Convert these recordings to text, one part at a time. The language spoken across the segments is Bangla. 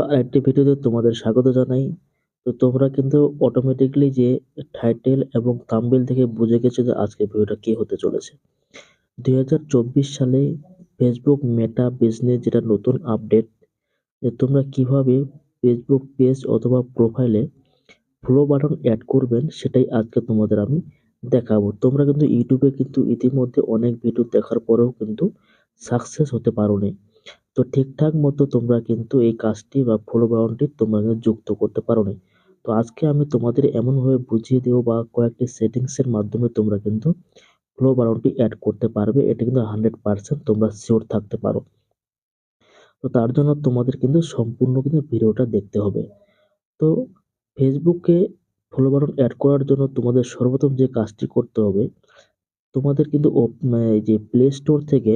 আরেকটি ভিডিওতে তোমাদের স্বাগত জানাই। তো তোমরা কিন্তু অটোমেটিকলি যে টাইটেল এবং থাম্বনেল থেকে বুঝে গেছো যে আজকের ভিডিওটা কি হতে চলেছে। 2024 সালে ফেসবুক মেটা বিজনেস যেটা নতুন আপডেট, যে তোমরা কিভাবে ফেসবুক পেজ অথবা প্রোফাইলে ফলো বাটন অ্যাড করবেন সেটাই আজকে তোমাদের আমি দেখাবো। তোমরা কিন্তু ইউটিউবে কিন্তু ইতিমধ্যে অনেক ভিডিও দেখার পরেও কিন্তু সাকসেস হতে পারোনি। তো ঠিকঠাক মতো তোমরা কিন্তু এই কাজটি বা ফলো বাটনটি তোমরা কিন্তু যুক্ত করতে পারোনি। তো আজকে আমি তোমাদের এমনভাবে বুঝিয়ে দেবো বা কয়েকটি সেটিংসের মাধ্যমে তোমরা কিন্তু ফলো বাটনটি অ্যাড করতে পারবে। এটা কিন্তু 100% তোমরা শিওর থাকতে পারো। তো তার জন্য তোমাদের কিন্তু সম্পূর্ণ কিন্তু ভিডিওটা দেখতে হবে। তো ফেসবুকে ফলো বাটন অ্যাড করার জন্য তোমাদের সর্বপ্রথম যে কাজটি করতে হবে, তোমাদের কিন্তু এই যে প্লে স্টোর থেকে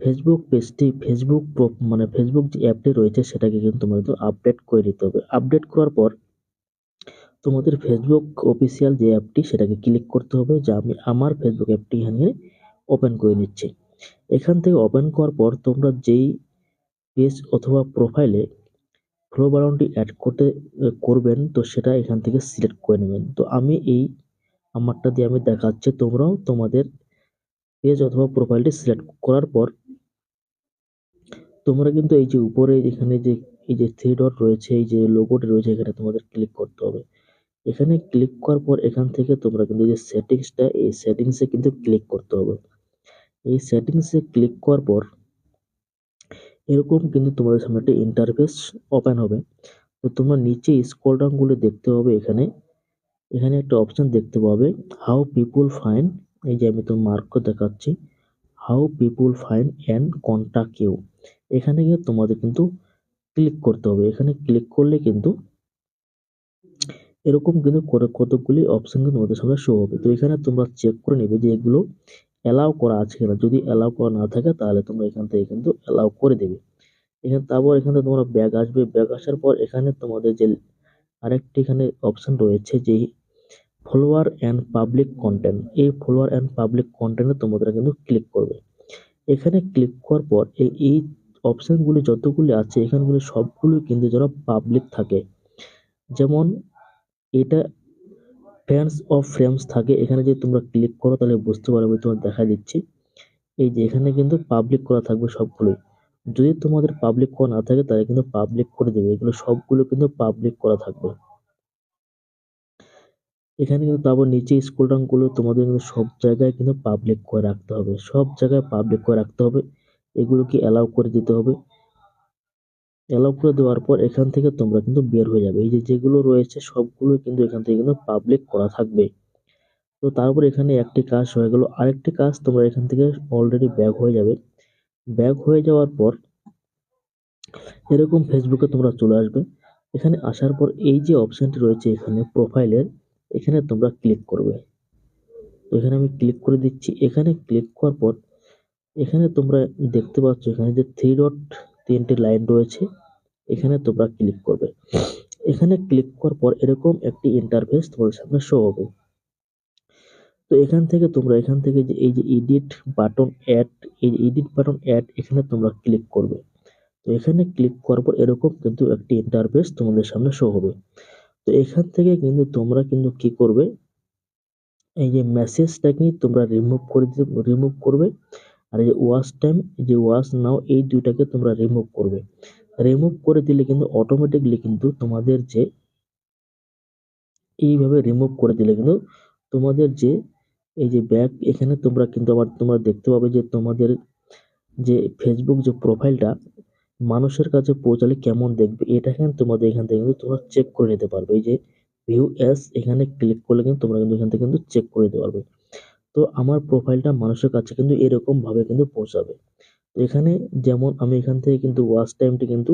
ফেসবুক পেজটি ফেসবুক যে অ্যাপটি রয়েছে সেটাকে কিন্তু তোমাদের আপডেট করে নিতে হবে। আপডেট করার পর তোমাদের ফেসবুক অফিসিয়াল যে অ্যাপটি সেটাকে ক্লিক করতে হবে, যে আমি আমার ফেসবুক অ্যাপটি এখানে ওপেন করে নিচ্ছি। এখান থেকে ওপেন করার পর তোমরা যেই পেজ অথবা প্রোফাইলে ফলো বাটনটি অ্যাড করবেন, তো সেটা এখান থেকে সিলেক্ট করে নেবেন। তো আমি আমারটা দিয়ে আমি দেখাচ্ছি, তোমরাও তোমাদের পেজ অথবা প্রোফাইলটি সিলেক্ট করার পর তোমরা কিন্তু এই যে উপরে এখানে যে এই যে থ্রি ডট রয়েছে, এই যে লোগোটি রয়েছে, এখানে তোমাদের ক্লিক করতে হবে। এখানে ক্লিক করার পর এখান থেকে তোমরা কিন্তু যে সেটিংসটা, এই সেটিংসে কিন্তু ক্লিক করতে হবে। এই সেটিংসে ক্লিক করার পর এরকম কিন্তু তোমাদের সামনে একটা ইন্টারফেস ওপেন হবে। তো তোমরা নিচে স্ক্রল ডাউন করলে দেখতে হবে, এখানে এখানে একটা অপশন দেখতে পাবে, হাউ পিপুল ফাইন্ড। এই যে আমি তোমার মার্ক করে দেখাচ্ছি, how people find and contact you. এখানে গিয়ে তোমাদের কিন্তু ক্লিক করতে হবে। এখানে ক্লিক করলে কিন্তু এরকম কিন্তু করে কতগুলি অপশন কিন্তু তোমাদের সামনে শো হবে। তো এখানে তোমরা চেক করে নেবে যে এগুলো অ্যালাউ করা আছে কিনা। যদি অ্যালাউ করা না থাকে তাহলে তোমরা এখান থেকে কিন্তু অ্যালাউ করে দেবে। তারপর এখানে তোমরা ব্যাগ আসবে, ব্যাগ আসার পর এখানে তোমাদের যে আরেকটি এখানে অপশন রয়েছে যে ফলোয়ার অ্যান্ড পাবলিক কন্টেন্ট, এই ফলোয়ার অ্যান্ড পাবলিক কন্টেন্টে তোমরা কিন্তু ক্লিক করবে। এখানে ক্লিক করার পর এই অপশনগুলি যতগুলি আছে এখানগুলি সবগুলো কিন্তু যারা পাবলিক থাকে, যেমন এটা ফ্রেন্ডস অফ ফ্রেন্ডস থাকে। এখানে যদি তোমরা ক্লিক করো তাহলে বুঝতে পারবে, তোমার দেখা দিচ্ছি এই যে এখানে কিন্তু পাবলিক করা থাকবে সবগুলোই। যদি তোমাদের পাবলিক করা না থাকে তাহলে কিন্তু পাবলিক করে দেবে, এগুলো সবগুলো কিন্তু পাবলিক করা থাকবে। এখানে কিন্তু তারপর নিচে স্ক্রল ডাউন করলে তোমাদের কিন্তু সব জায়গায় কিন্তু পাবলিক করে রাখতে হবে, সব জায়গায় পাবলিক করে রাখতে হবে। এগুলোকে অ্যালাউ করে দিতে হবে। অ্যালাউ করে দেওয়ার পর এখান থেকে তোমরা কিন্তু বের হয়ে যাবে। এই যে যেগুলো রয়েছে সবগুলো কিন্তু এখান থেকে কিন্তু পাবলিক করা থাকবে। তো তারপর এখানে একটি কাজ হয়ে গেল, আরেকটি কাজ তোমরা এখান থেকে অলরেডি ব্যাক হয়ে যাবে। ব্যাক হয়ে যাওয়ার পর এরকম ফেসবুকে তোমরা চলে আসবে। এখানে আসার পর এই যে অপশনটি রয়েছে এখানে প্রোফাইলের, এখানে তোমরা ক্লিক করবে। তো এখানে আমি ক্লিক করে দিচ্ছি। এখানে ক্লিক করার পর এখানে তোমরা দেখতে পাচ্ছ এখানে যে থ্রি ডট তিনটি লাইন রয়েছে, এখানে তোমরা ক্লিক করবে। এখানে ক্লিক করার পর এরকম একটি ইন্টারফেস তোমাদের সামনে শো হবে। তো এখান থেকে যে এই যে এডিট বাটন অ্যাড, এই এডিট বাটন অ্যাড এখানে তোমরা ক্লিক করবে। তো এখানে ক্লিক করার পর এরকম কিন্তু একটি ইন্টারফেস তোমাদের সামনে শো হবে। তো এখান থেকে কিন্তু তোমরা কিন্তু কি করবে, এই যে মেসেজটাকে তোমরা রিমুভ করবে। আর এই যে ওয়াচ টাইম, যে ওয়াচ নাও, এই দুইটাকে তোমরা রিমুভ করবে। রিমুভ করে দিলে কিন্তু অটোমেটিকলি কিন্তু তোমাদের যে এইভাবে রিমুভ করে দিলে কিন্তু তোমাদের যে এই যে ব্যাক, এখানে তোমরা কিন্তু আবার তোমরা দেখতে পাবে যে তোমাদের যে ফেসবুক যে প্রোফাইলটা মানুষের কাছে পৌঁছালে কেমন দেখবে, এটা কিন্তু তোমাদের এখান থেকে কিন্তু তোমরা চেক করে নিতে পারবে। এই যে ভিউ এস, এখানে ক্লিক করলে কিন্তু তোমরা কিন্তু এখান থেকে কিন্তু চেক করে নিতে পারবে। তো আমার প্রোফাইলটা মানুষের কাছে কিন্তু এরকম ভাবে কিন্তু পৌঁছাবে। তো এখানে যেমন আমি এখান থেকে কিন্তু ওয়াচ টাইমটি কিন্তু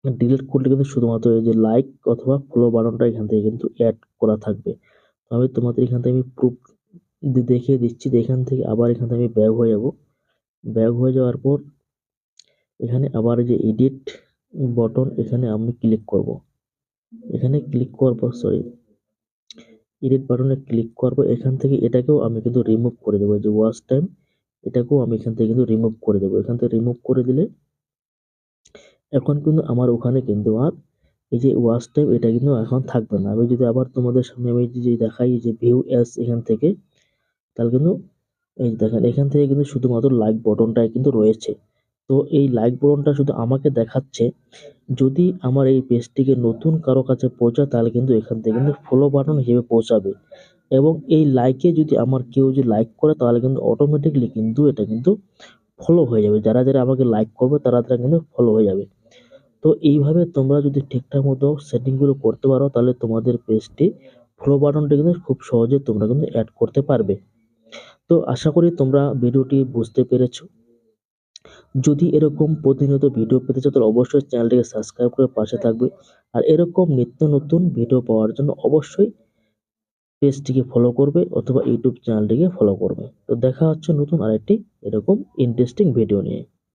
ডিলিট করলে কিন্তু শুধুমাত্র এই যে লাইক অথবা ফলো বাটনটা এখান থেকে কিন্তু অ্যাড করা থাকবে। তো আমি তোমাদের এখান থেকে আমি প্রুফ দেখিয়ে দিচ্ছি যে এখান থেকে আমি ব্যাক হয়ে যাব। ব্যাক হয়ে যাওয়ার পর এখানে আবার যে এডিট বটন, এখানে আমি ক্লিক করব। এখানে ক্লিক করার পর এডিট বাটনে ক্লিক করব। এখান থেকে এটাকেও আমি কিন্তু রিমুভ করে দেবো, যে ওয়াচ টাইম, এটাকেও আমি এখান থেকে কিন্তু রিমুভ করে দেবো। এখান থেকে রিমুভ করে দিলে এখন কিন্তু আমার ওখানে কিন্তু আর এই যে ওয়াচ টাইম এটা কিন্তু এখন থাকবে না। আমি যদি আবার তোমাদের সামনে আমি যদি দেখাই যে ভিউ অ্যাজ এখান থেকে, তাহলে কিন্তু এই যে দেখেন এখান থেকে কিন্তু শুধুমাত্র লাইক বটনটাই কিন্তু রয়েছে। তো এই লাইক বটনটা শুধু আমাকে দেখাচ্ছে, যদি আমার এই পেজটিকে নতুন কারো কাছে পৌঁছায় তাহলে কিন্তু এখান থেকে কিন্তু ফলো বাটন হিসেবে পৌঁছাবে। এবং এই লাইকে যদি আমার কেউ যদি লাইক করে তাহলে কিন্তু অটোমেটিকলি কিন্তু এটা কিন্তু ফলো হয়ে যাবে। যারা যারা আমাকে লাইক করবে তারা তারা কিন্তু ফলো হয়ে যাবে। তো এইভাবে তোমরা যদি ঠিকঠাক মতো সেটিংগুলো করতে পারো তাহলে তোমাদের পেজটি ফলো বাটনটা কিন্তু খুব সহজে তোমরা কিন্তু অ্যাড করতে পারবে। তো আশা করি তোমরা ভিডিওটি বুঝতে পেরেছো। যদি এরকম প্রতিনিয়ত ভিডিও পেতে চাও তাহলে অবশ্যই চ্যানেলটিকে সাবস্ক্রাইব করে পাশে থাকবে। আর এরকম নিত্য নতুন ভিডিও পাওয়ার জন্য অবশ্যই পেজটিকে ফলো করবে অথবা ইউটিউব চ্যানেলটিকে ফলো করবে। তো দেখা হচ্ছে নতুন আরেকটি এরকম ইন্টারেস্টিং ভিডিও নিয়ে।